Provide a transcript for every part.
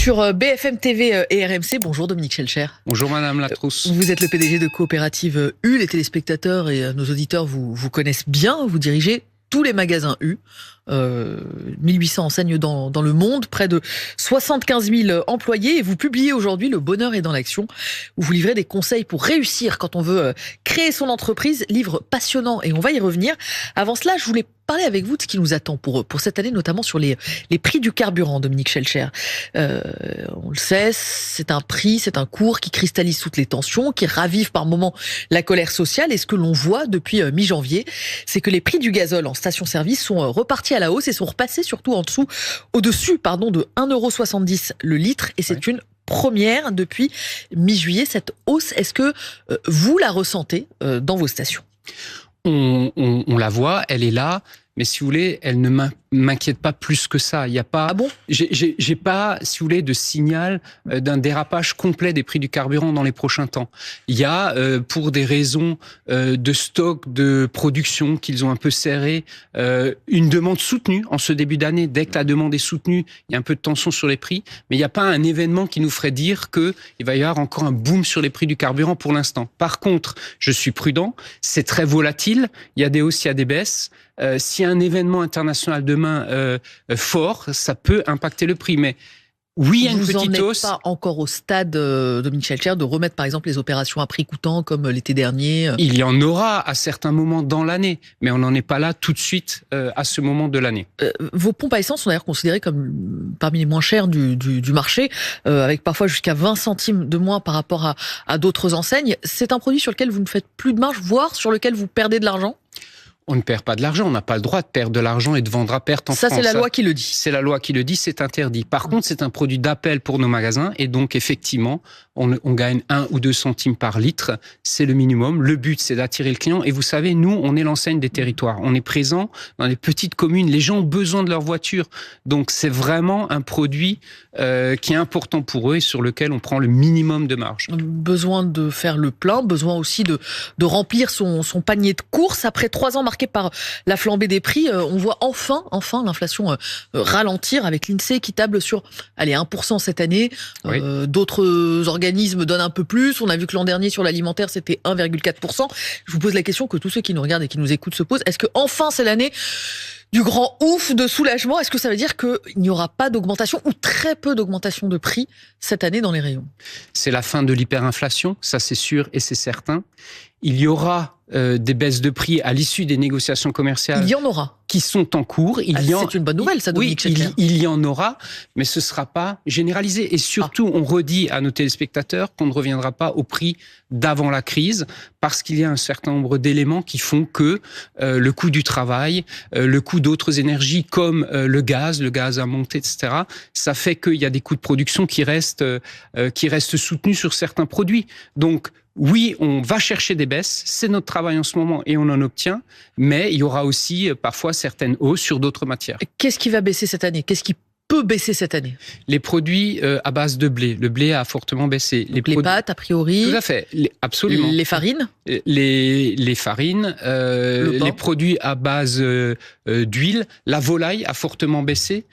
sur BFM TV et RMC. Bonjour Dominique Schelcher. Bonjour Madame Latrousse. Vous êtes le PDG de Coopérative U. Les téléspectateurs et nos auditeurs vous connaissent bien. Vous dirigez tous les magasins U. 1800 enseignes dans le monde, près de 75 000 employés, et vous publiez aujourd'hui Le bonheur est dans l'action, où vous livrez des conseils pour réussir quand on veut créer son entreprise. Livre passionnant et on va y revenir. Avant cela, je voulais parler avec vous de ce qui nous attend pour cette année, notamment sur les prix du carburant, Dominique Schelcher. On le sait, c'est un prix, c'est un cours qui cristallise toutes les tensions, qui ravive par moments la colère sociale. Et ce que l'on voit depuis mi-janvier, c'est que les prix du gazole en station-service sont repartis à la hausse et sont repassés surtout au-dessus de 1,70 € le litre. Et c'est une première depuis mi-juillet, cette hausse. Est-ce que vous la ressentez dans vos stations ? On la voit, elle est là, mais si vous voulez, elle ne m'inquiète pas plus que ça. Il y a pas, ah bon j'ai pas, si vous voulez, de signal d'un dérapage complet des prix du carburant dans les prochains temps. Il y a, pour des raisons de stock, de production qu'ils ont un peu serré, une demande soutenue en ce début d'année. Dès que la demande est soutenue, il y a un peu de tension sur les prix, mais il n'y a pas un événement qui nous ferait dire que il va y avoir encore un boom sur les prix du carburant pour l'instant. Par contre, je suis prudent, c'est très volatile, il y a des hausses, il y a des baisses. S'il y a un événement international demain fort, ça peut impacter le prix. Mais oui, il y a une petite hausse. Vous n'en êtes pas encore au stade, Dominique Schelcher, de remettre par exemple les opérations à prix coûtant comme l'été dernier. Il y en aura à certains moments dans l'année, mais on n'en est pas là tout de suite à ce moment de l'année. Vos pompes à essence sont d'ailleurs considérées comme parmi les moins chères du marché, avec parfois jusqu'à 20 centimes de moins par rapport à d'autres enseignes. C'est un produit sur lequel vous ne faites plus de marge, voire sur lequel vous perdez de l'argent ? On ne perd pas de l'argent, on n'a pas le droit de perdre de l'argent et de vendre à perte en France. Ça, c'est la loi qui le dit. C'est la loi qui le dit, c'est interdit. Par contre, c'est un produit d'appel pour nos magasins et donc, effectivement, on gagne 1 ou 2 centimes par litre. C'est le minimum. Le but, c'est d'attirer le client. Et vous savez, nous, on est l'enseigne des territoires. On est présent dans les petites communes. Les gens ont besoin de leur voiture. Donc, c'est vraiment un produit qui est important pour eux et sur lequel on prend le minimum de marge. Besoin de faire le plein, besoin aussi de remplir son panier de courses. Après 3 ans marqués par la flambée des prix, on voit enfin l'inflation ralentir avec l'INSEE qui table sur 1% cette année. Oui. D'autres organismes donnent un peu plus. On a vu que l'an dernier sur l'alimentaire c'était 1,4%. Je vous pose la question que tous ceux qui nous regardent et qui nous écoutent se posent. Est-ce que enfin c'est l'année du grand ouf de soulagement? Est-ce que ça veut dire qu'il n'y aura pas d'augmentation ou très peu d'augmentation de prix cette année dans les rayons? C'est la fin de l'hyperinflation, ça c'est sûr et c'est certain. Il y aura des baisses de prix à l'issue des négociations commerciales. Il y en aura. Qui sont en cours. C'est une bonne nouvelle, ça, Dominique Schelcher. Oui, il y en aura, mais ce ne sera pas généralisé. Et surtout, on redit à nos téléspectateurs qu'on ne reviendra pas au prix d'avant la crise, parce qu'il y a un certain nombre d'éléments qui font que le coût du travail, le coût d'autres énergies comme le gaz à monter, etc., ça fait qu'il y a des coûts de production qui restent soutenus sur certains produits. Donc, oui, on va chercher des baisses, c'est notre travail en ce moment et on en obtient, mais il y aura aussi parfois certaines hausses sur d'autres matières. Qu'est-ce qui va baisser cette année ? Qu'est-ce qui peut baisser cette année ? Les produits à base de blé. Le blé a fortement baissé. Les pâtes, a priori. Tout à fait, absolument. Les farines. Les farines, les produits à base d'huile. La volaille a fortement baissé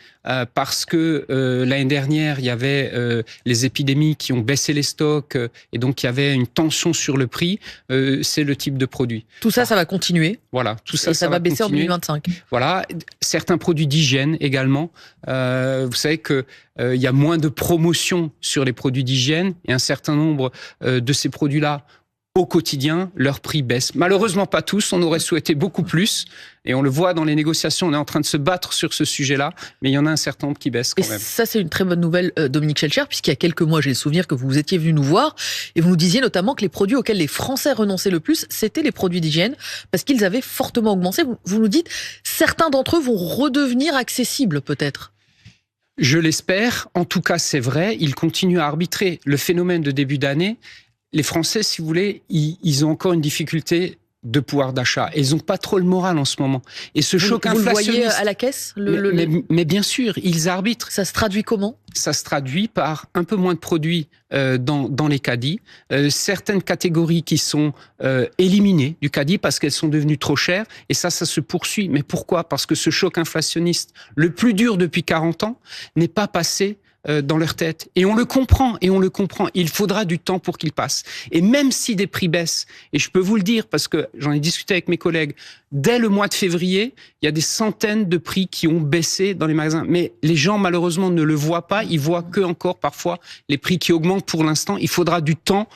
parce que l'année dernière, il y avait les épidémies qui ont baissé les stocks et donc il y avait une tension sur le prix. C'est le type de produit. Tout ça, ça va continuer. Voilà, tout ça, ça va baisser continuer. En 2025. Voilà, certains produits d'hygiène également. Vous savez que il y a moins de promotion sur les produits d'hygiène et un certain nombre de ces produits-là, au quotidien, leur prix baisse. Malheureusement, pas tous. On aurait souhaité beaucoup plus. Et on le voit dans les négociations. On est en train de se battre sur ce sujet-là. Mais il y en a un certain nombre qui baissent quand même. Ça, c'est une très bonne nouvelle, Dominique Schelcher, puisqu'il y a quelques mois, j'ai le souvenir que vous étiez venu nous voir et vous nous disiez notamment que les produits auxquels les Français renonçaient le plus, c'était les produits d'hygiène parce qu'ils avaient fortement augmenté. Vous nous dites, certains d'entre eux vont redevenir accessibles peut-être. Je l'espère. En tout cas, c'est vrai. Ils continuent à arbitrer. Le phénomène de début d'année, les Français, si vous voulez, ils ont encore une difficulté de pouvoir d'achat. Et ils n'ont pas trop le moral en ce moment. Et ce choc inflationniste... Vous le voyez à la caisse mais bien sûr, ils arbitrent. Ça se traduit comment ? Ça se traduit par un peu moins de produits dans les caddies, certaines catégories qui sont éliminées du caddie parce qu'elles sont devenues trop chères, et ça se poursuit. Mais pourquoi ? Parce que ce choc inflationniste, le plus dur depuis 40 ans, n'est pas passé dans leur tête. Et on le comprend, Il faudra du temps pour qu'il passe. Et même si des prix baissent, et je peux vous le dire parce que j'en ai discuté avec mes collègues, dès le mois de février, il y a des centaines de prix qui ont baissé dans les magasins. Mais les gens, malheureusement, ne le voient pas. Ils voient que encore parfois les prix qui augmentent pour l'instant. Il faudra du temps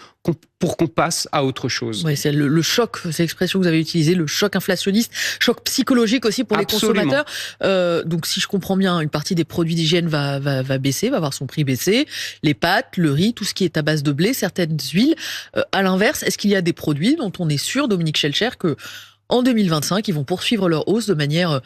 pour qu'on passe à autre chose. Oui, c'est le choc, c'est l'expression que vous avez utilisée, le choc inflationniste, choc psychologique aussi pour les consommateurs. Donc si je comprends bien, une partie des produits d'hygiène va baisser, va avoir son prix baisser. Les pâtes, le riz, tout ce qui est à base de blé, certaines huiles. À l'inverse, est-ce qu'il y a des produits dont on est sûr, Dominique Schelcher, que en 2025, ils vont poursuivre leur hausse de manière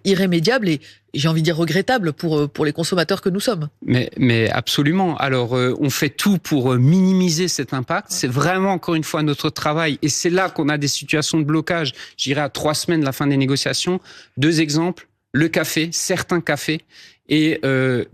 irrémédiable et j'ai envie de dire regrettable pour les consommateurs que nous sommes. Mais absolument. Alors, on fait tout pour minimiser cet impact. C'est vraiment, encore une fois, notre travail. Et c'est là qu'on a des situations de blocage. J'irai à 3 semaines de la fin des négociations. 2 exemples. Le café, certains cafés et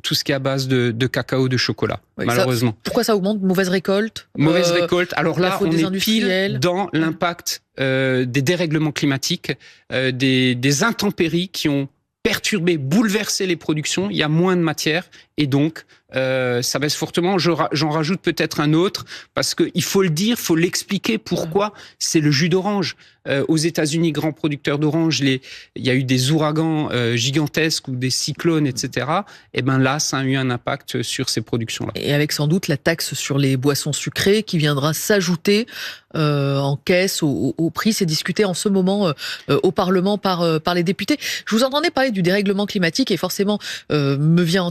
tout ce qui est à base de cacao, de chocolat, oui, malheureusement. Pourquoi ça augmente? Mauvaise récolte? Mauvaise récolte. Alors là, on est pile dans l'impact des dérèglements climatiques, des intempéries qui ont perturbé, bouleversé les productions. Il y a moins de matière et donc ça baisse fortement. J'en rajoute peut-être un autre parce qu'il faut le dire, il faut l'expliquer pourquoi. C'est le jus d'orange. Aux États-Unis, grands producteurs d'orange, il y a eu des ouragans gigantesques ou des cyclones, etc. Et ben là, ça a eu un impact sur ces productions-là. Et avec sans doute la taxe sur les boissons sucrées qui viendra s'ajouter en caisse au prix. C'est discuté en ce moment au Parlement par les députés. Je vous entendais parler du dérèglement climatique et forcément me viennent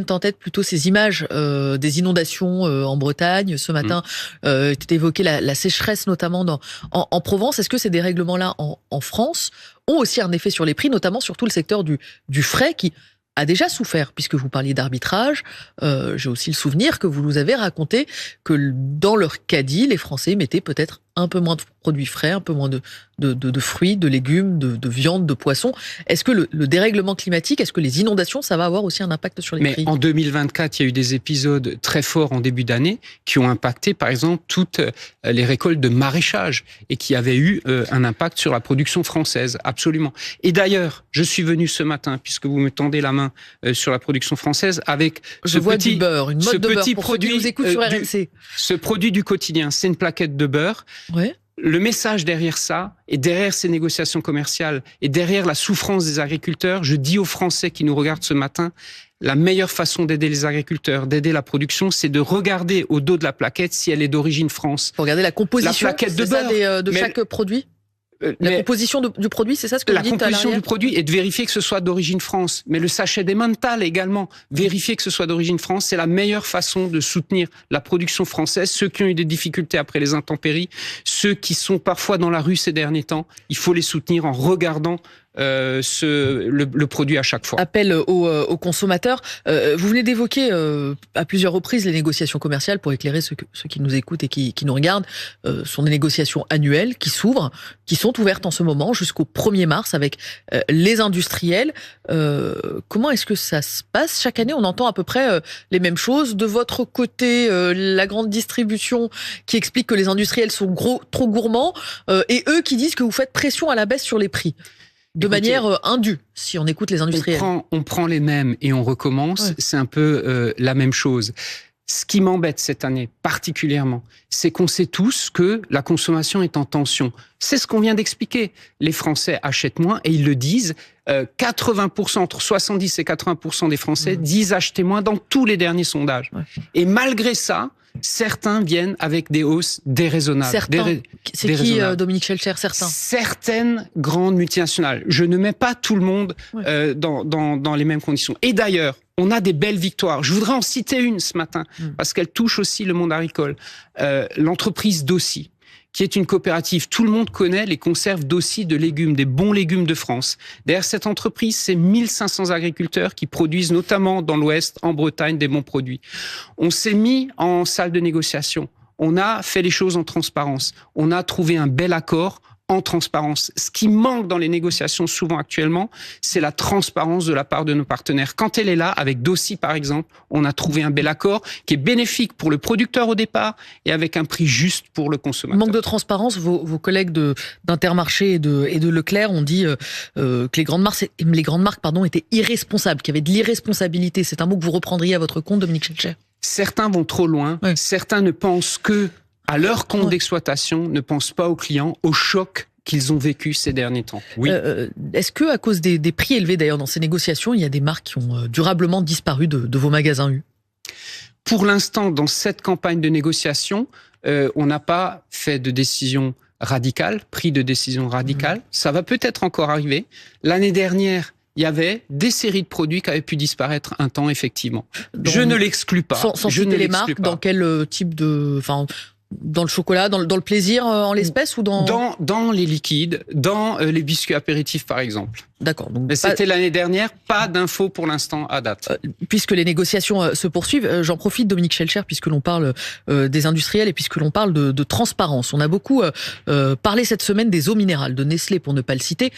en tête plutôt ces images des inondations en Bretagne. Ce matin, était évoquée la sécheresse notamment en Provence. Est-ce que ces dérèglements-là en France ont aussi un effet sur les prix, notamment sur tout le secteur du frais qui a déjà souffert, puisque vous parliez d'arbitrage. J'ai aussi le souvenir que vous nous avez raconté que dans leur caddie, les Français mettaient peut-être un peu moins de produits frais, un peu moins de fruits, de légumes, de viande, de poissons. Est-ce que le dérèglement climatique, est-ce que les inondations, ça va avoir aussi un impact sur les prix? Mais en 2024, il y a eu des épisodes très forts en début d'année qui ont impacté, par exemple, toutes les récoltes de maraîchage et qui avaient eu un impact sur la production française, absolument. Et d'ailleurs, je suis venu ce matin, puisque vous me tendez la main sur la production française, avec du beurre, une mode de beurre pour produit, ceux qui nous écoutent sur RMC. Ce produit du quotidien, c'est une plaquette de beurre. Ouais. Le message derrière ça, et derrière ces négociations commerciales, et derrière la souffrance des agriculteurs, je dis aux Français qui nous regardent ce matin, la meilleure façon d'aider les agriculteurs, d'aider la production, c'est de regarder au dos de la plaquette si elle est d'origine France. Pour regarder la composition la plaquette de beurre, de chaque produit. La composition du produit, c'est ça ce que vous dites à l'arrière? La composition du produit est de vérifier que ce soit d'origine France. Mais le sachet d'Emmental également, vérifier que ce soit d'origine France, c'est la meilleure façon de soutenir la production française. Ceux qui ont eu des difficultés après les intempéries, ceux qui sont parfois dans la rue ces derniers temps, il faut les soutenir en regardant le produit à chaque fois. Appel aux consommateurs. Vous venez d'évoquer à plusieurs reprises les négociations commerciales pour éclairer ceux qui nous écoutent et qui nous regardent. Sont des négociations annuelles qui s'ouvrent, qui sont ouvertes en ce moment jusqu'au 1er mars avec les industriels. Comment est-ce que ça se passe? Chaque année, on entend à peu près les mêmes choses. De votre côté, la grande distribution qui explique que les industriels sont trop gourmands et eux qui disent que vous faites pression à la baisse sur les prix. Manière indue, si on écoute les industriels. On prend les mêmes et on recommence, ouais. C'est un peu la même chose. Ce qui m'embête cette année particulièrement, c'est qu'on sait tous que la consommation est en tension. C'est ce qu'on vient d'expliquer. Les Français achètent moins et ils le disent. 80%, entre 70 et 80% des Français disent acheter moins dans tous les derniers sondages. Ouais. Et malgré ça, certains viennent avec des hausses déraisonnables. Certains. C'est qui, Dominique Schelcher, certains? Certaines grandes multinationales. Je ne mets pas tout le monde dans les mêmes conditions. Et d'ailleurs, on a des belles victoires. Je voudrais en citer une ce matin, parce qu'elle touche aussi le monde agricole. L'entreprise Dossi, qui est une coopérative. Tout le monde connaît les conserves Dossi de légumes, des bons légumes de France. Derrière cette entreprise, c'est 1500 agriculteurs qui produisent notamment dans l'Ouest, en Bretagne, des bons produits. On s'est mis en salle de négociation. On a fait les choses en transparence. On a trouvé un bel accord en transparence. Ce qui manque dans les négociations souvent actuellement, c'est la transparence de la part de nos partenaires. Quand elle est là, avec Dossi par exemple, on a trouvé un bel accord qui est bénéfique pour le producteur au départ et avec un prix juste pour le consommateur. Manque de transparence, vos collègues d'Intermarché et de Leclerc ont dit que les grandes marques étaient irresponsables, qu'il y avait de l'irresponsabilité. C'est un mot que vous reprendriez à votre compte, Dominique Schelcher. Certains vont trop loin, oui. Certains ne pensent que à leur compte d'exploitation, ne pensent pas aux clients, au choc qu'ils ont vécu ces derniers temps. Oui. Est-ce que, à cause des prix élevés d'ailleurs dans ces négociations, il y a des marques qui ont durablement disparu de vos magasins U? Pour l'instant, dans cette campagne de négociation, on n'a pas fait de décision radicale, pris de décision radicale. Ça va peut-être encore arriver. L'année dernière, il y avait des séries de produits qui avaient pu disparaître un temps, effectivement. Donc, je ne l'exclus pas. Sans citer les marques, dans quel type de... Dans le chocolat, dans le plaisir en l'espèce ou dans les liquides, dans les biscuits apéritifs par exemple. D'accord. Mais c'était l'année dernière, pas d'infos pour l'instant à date. Puisque les négociations se poursuivent, j'en profite, Dominique Schelcher, puisque l'on parle des industriels et puisque l'on parle de transparence. On a beaucoup parlé cette semaine des eaux minérales, de Nestlé pour ne pas le citer,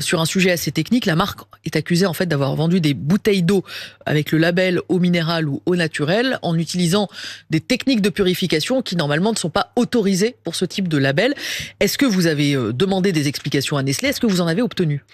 sur un sujet assez technique. La marque est accusée en fait d'avoir vendu des bouteilles d'eau avec le label eau minérale ou eau naturelle en utilisant des techniques de purification qui normalement ne sont pas autorisées pour ce type de label. Est-ce que vous avez demandé des explications à Nestlé? Est-ce que vous en avez obtenu?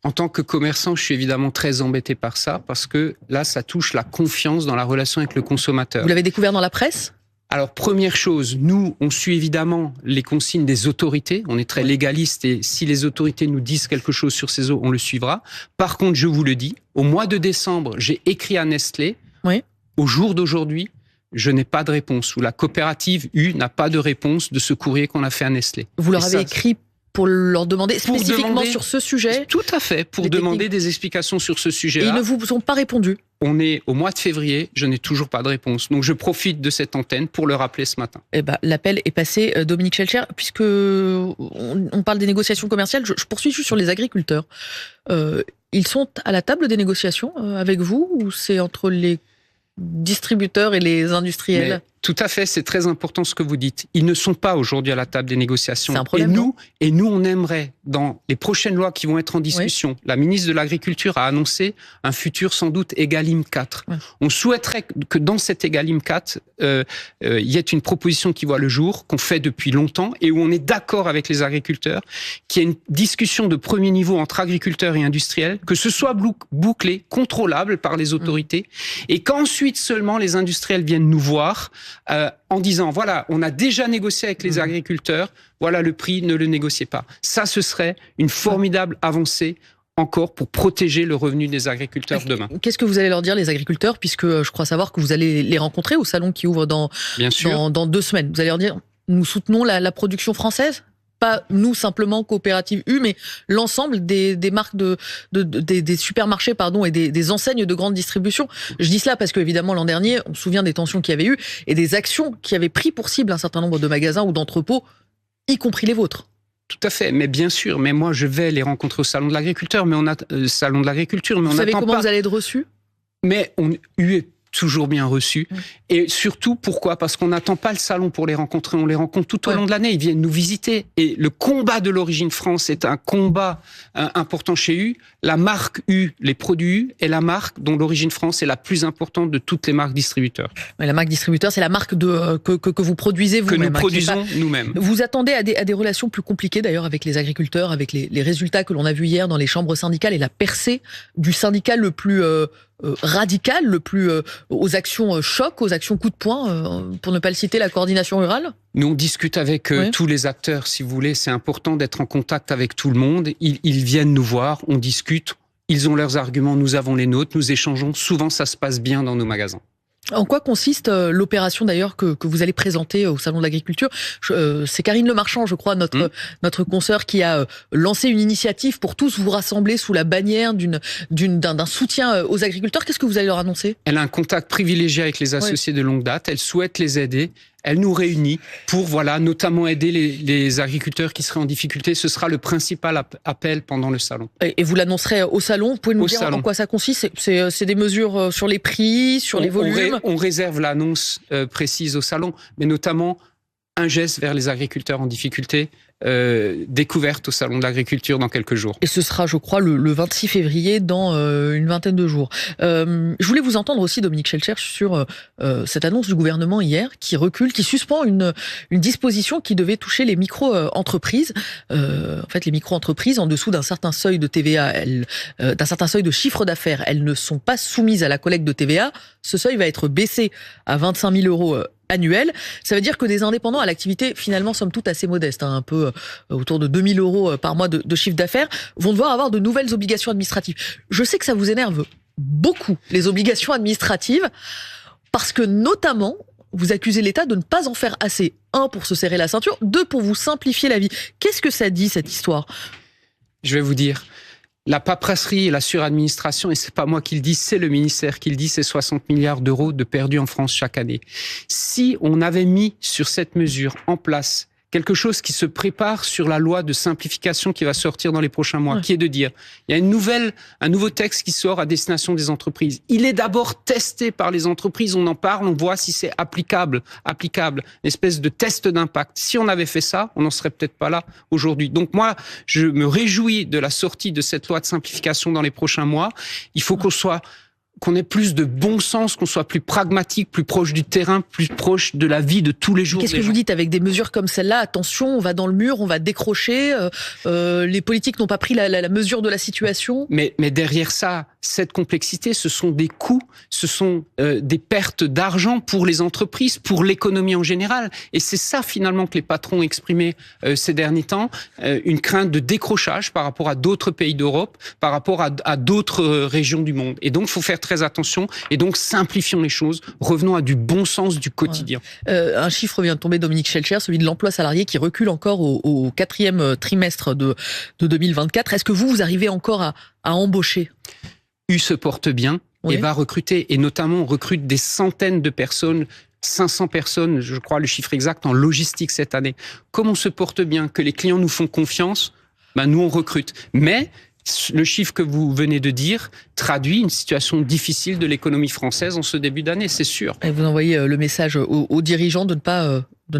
En tant que commerçant, je suis évidemment très embêté par ça parce que là, ça touche la confiance dans la relation avec le consommateur. Vous l'avez découvert dans la presse? Alors, première chose, nous, on suit évidemment les consignes des autorités. On est très légaliste et si les autorités nous disent quelque chose sur ces eaux, on le suivra. Par contre, je vous le dis, au mois de décembre, j'ai écrit à Nestlé. Oui. Au jour d'aujourd'hui, je n'ai pas de réponse. Ou la coopérative U n'a pas de réponse de ce courrier qu'on a fait à Nestlé. Vous leur avez écrit pour leur demander spécifiquement sur ce sujet? Tout à fait, pour demander des explications sur ce sujet-là. Et ils ne vous ont pas répondu? On est au mois de février, je n'ai toujours pas de réponse. Donc je profite de cette antenne pour le rappeler ce matin. Eh ben, l'appel est passé, Dominique Schelcher. Puisque on parle des négociations commerciales, je poursuis juste sur les agriculteurs. Ils sont à la table des négociations avec vous ou c'est entre les distributeurs et les industriels? Mais tout à fait, c'est très important ce que vous dites. Ils ne sont pas aujourd'hui à la table des négociations. C'est un problème, et nous, on aimerait, dans les prochaines lois qui vont être en discussion, oui. La ministre de l'Agriculture a annoncé un futur sans doute Egalim 4. Oui. On souhaiterait que dans cet Egalim 4, il y ait une proposition qui voit le jour, qu'on fait depuis longtemps, et où on est d'accord avec les agriculteurs, qu'il y ait une discussion de premier niveau entre agriculteurs et industriels, que ce soit bouclé, contrôlable par les autorités, et qu'ensuite seulement les industriels viennent nous voir, en disant, voilà, on a déjà négocié avec les agriculteurs, voilà le prix, ne le négociez pas. Ça, ce serait une formidable avancée encore pour protéger le revenu des agriculteurs demain. Qu'est-ce que vous allez leur dire, les agriculteurs, puisque je crois savoir que vous allez les rencontrer au salon qui ouvre dans 2 semaines. Vous allez leur dire, nous soutenons la production française ? Pas nous simplement coopérative U, mais l'ensemble des marques des supermarchés et des enseignes de grande distribution. Je dis cela parce que évidemment l'an dernier, on se souvient des tensions qu'il y avait eu et des actions qui avaient pris pour cible un certain nombre de magasins ou d'entrepôts, y compris les vôtres. Tout à fait, mais bien sûr. Mais moi, je vais les rencontrer au salon de l'agriculture, mais salon de l'agriculture, mais vous savez comment vous allez être reçus ? Mais U est toujours bien reçus. Et surtout, pourquoi ? Parce qu'on n'attend pas le salon pour les rencontrer, on les rencontre tout au long de l'année. Ils viennent nous visiter. Et le combat de l'origine France est un combat important chez U. La marque U, les produits U, est la marque dont l'origine France est la plus importante de toutes les marques distributeurs. Mais la marque distributeur, c'est la marque que vous produisez vous-même. Que nous produisons nous-mêmes. Vous attendez à des relations plus compliquées d'ailleurs avec les agriculteurs, avec les résultats que l'on a vus hier dans les chambres syndicales et la percée du syndicat le plus radical, le plus aux actions choc, aux actions coup de poing, pour ne pas le citer, la coordination rurale ? Nous, on discute avec tous les acteurs, si vous voulez. C'est important d'être en contact avec tout le monde. Ils viennent nous voir, on discute. Ils ont leurs arguments, nous avons les nôtres, nous échangeons. Souvent, ça se passe bien dans nos magasins. En quoi consiste l'opération d'ailleurs que vous allez présenter au Salon de l'Agriculture ? C'est Karine Lemarchand, je crois, notre consoeur, qui a lancé une initiative pour tous vous rassembler sous la bannière d'un soutien aux agriculteurs. Qu'est-ce que vous allez leur annoncer ? Elle a un contact privilégié avec les associés de longue date. Elle souhaite les aider. Elle nous réunit pour, notamment aider les agriculteurs qui seraient en difficulté. Ce sera le principal appel pendant le salon. Et vous l'annoncerez au salon ? Vous pouvez nous dire en quoi ça consiste ? C'est des mesures sur les prix, sur les volumes ? On réserve l'annonce précise au salon, mais notamment un geste vers les agriculteurs en difficulté, découverte au Salon de l'Agriculture dans quelques jours. Et ce sera, je crois, le 26 février, dans une vingtaine de jours. Je voulais vous entendre aussi, Dominique Schelcher, sur cette annonce du gouvernement hier, qui recule, qui suspend une disposition qui devait toucher les micro-entreprises. En fait, les micro-entreprises, en dessous d'un certain seuil de TVA, d'un certain seuil de chiffre d'affaires, elles ne sont pas soumises à la collecte de TVA. Ce seuil va être baissé à 25 000 euros annuel. Ça veut dire que des indépendants à l'activité, finalement, somme toute assez modeste, un peu autour de 2 000 euros par mois de chiffre d'affaires, vont devoir avoir de nouvelles obligations administratives. Je sais que ça vous énerve beaucoup, les obligations administratives, parce que notamment, vous accusez l'État de ne pas en faire assez. 1, pour se serrer la ceinture, 2, pour vous simplifier la vie. Qu'est-ce que ça dit, cette histoire ? Je vais vous dire, la paperasserie et la suradministration, et c'est pas moi qui le dis, c'est le ministère qui le dit, c'est 60 milliards d'euros de perdus en France chaque année. Si on avait mis sur cette mesure en place quelque chose qui se prépare sur la loi de simplification qui va sortir dans les prochains mois, qui est de dire, il y a un nouveau texte qui sort à destination des entreprises. Il est d'abord testé par les entreprises, on en parle, on voit si c'est applicable, une espèce de test d'impact. Si on avait fait ça, on n'en serait peut-être pas là aujourd'hui. Donc moi, je me réjouis de la sortie de cette loi de simplification dans les prochains mois. Il faut qu'on ait plus de bon sens, qu'on soit plus pragmatique, plus proche du terrain, plus proche de la vie de tous les jours. Qu'est-ce que vous dites avec des mesures comme celle-là ? Attention, on va dans le mur, on va décrocher. Les politiques n'ont pas pris la mesure de la situation. Mais derrière ça, cette complexité, ce sont des coûts, ce sont des pertes d'argent pour les entreprises, pour l'économie en général. Et c'est ça finalement que les patrons ont exprimé ces derniers temps, une crainte de décrochage par rapport à d'autres pays d'Europe, par rapport à d'autres régions du monde. Et donc, il faut faire très attention et donc simplifions les choses, revenons à du bon sens du quotidien. Un chiffre vient de tomber, Dominique Schelcher, celui de l'emploi salarié qui recule encore au 4e trimestre de 2024. Est-ce que vous arrivez encore à embaucher ? U se porte bien et va recruter, et notamment on recrute des centaines de personnes, 500 personnes, je crois le chiffre exact, en logistique cette année. Comme on se porte bien, que les clients nous font confiance, nous on recrute. Mais le chiffre que vous venez de dire traduit une situation difficile de l'économie française en ce début d'année, c'est sûr. Et vous envoyez le message aux dirigeants de ne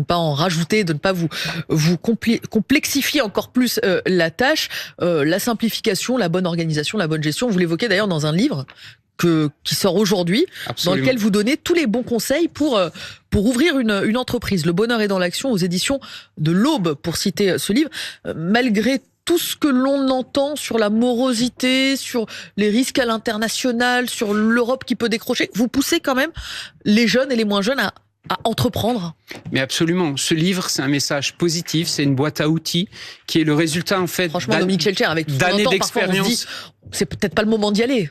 pas en rajouter, de ne pas vous complexifier encore plus la tâche, la simplification, la bonne organisation, la bonne gestion. Vous l'évoquez d'ailleurs dans un livre qui sort aujourd'hui, dans lequel vous donnez tous les bons conseils pour ouvrir une entreprise. Le bonheur est dans l'action, aux éditions de l'Aube, pour citer ce livre. Malgré tout ce que l'on entend sur la morosité, sur les risques à l'international, sur l'Europe qui peut décrocher, vous poussez quand même les jeunes et les moins jeunes à entreprendre. Mais absolument. Ce livre, c'est un message positif, c'est une boîte à outils qui est le résultat, en fait, franchement, Dominique Schelcher, avec tout d'années d'expérience. C'est peut-être pas le moment d'y aller.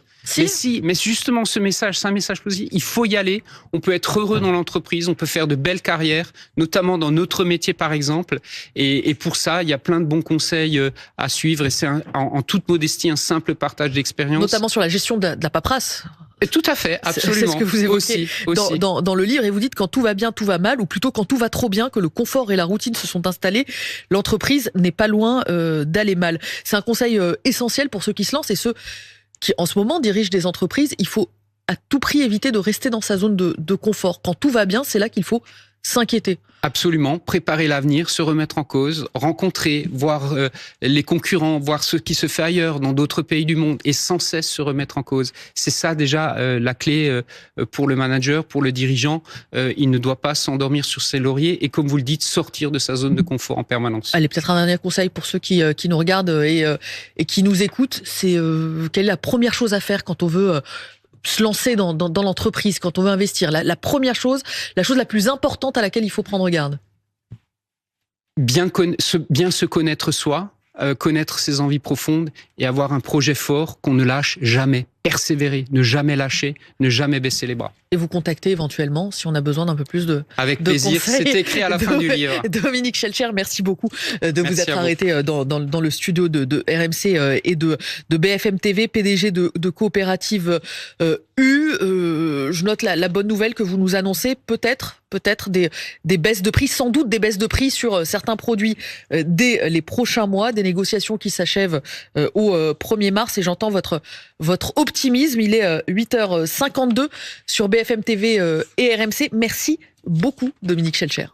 Mais justement, ce message, c'est un message positif. Il faut y aller. On peut être heureux dans l'entreprise. On peut faire de belles carrières, notamment dans notre métier, par exemple. Et pour ça, il y a plein de bons conseils à suivre. Et c'est en toute modestie un simple partage d'expérience. Notamment sur la gestion de la paperasse. Tout à fait, absolument. C'est ce que vous évoquez aussi. Dans le livre, et vous dites quand tout va bien, tout va mal, ou plutôt quand tout va trop bien, que le confort et la routine se sont installés, l'entreprise n'est pas loin d'aller mal. C'est un conseil essentiel pour ceux qui se lancent et ceux qui, en ce moment, dirigent des entreprises. Il faut à tout prix éviter de rester dans sa zone de confort. Quand tout va bien, c'est là qu'il faut s'inquiéter. Absolument, préparer l'avenir, se remettre en cause, rencontrer, voir les concurrents, voir ce qui se fait ailleurs dans d'autres pays du monde et sans cesse se remettre en cause. C'est ça déjà la clé pour le manager, pour le dirigeant. Il ne doit pas s'endormir sur ses lauriers et, comme vous le dites, sortir de sa zone de confort en permanence. Allez, peut-être un dernier conseil pour ceux qui nous regardent et qui nous écoutent, c'est quelle est la première chose à faire quand on veut se lancer dans l'entreprise, quand on veut investir? La première chose, la chose la plus importante à laquelle il faut prendre garde. Bien se connaître soi, connaître ses envies profondes et avoir un projet fort qu'on ne lâche jamais. Persévérer, ne jamais lâcher, ne jamais baisser les bras. Et vous contacter éventuellement si on a besoin d'un peu plus de Avec plaisir, c'est écrit à la fin du livre. Dominique Schelcher, merci beaucoup de vous être arrêté dans le studio de RMC et de BFM TV, PDG de coopérative U. Je note la bonne nouvelle que vous nous annoncez, peut-être des baisses de prix, sans doute des baisses de prix sur certains produits dès les prochains mois, des négociations qui s'achèvent au 1er mars, et j'entends votre optimisme. Il est 8h52 sur BFM TV et RMC. Merci beaucoup, Dominique Schelcher.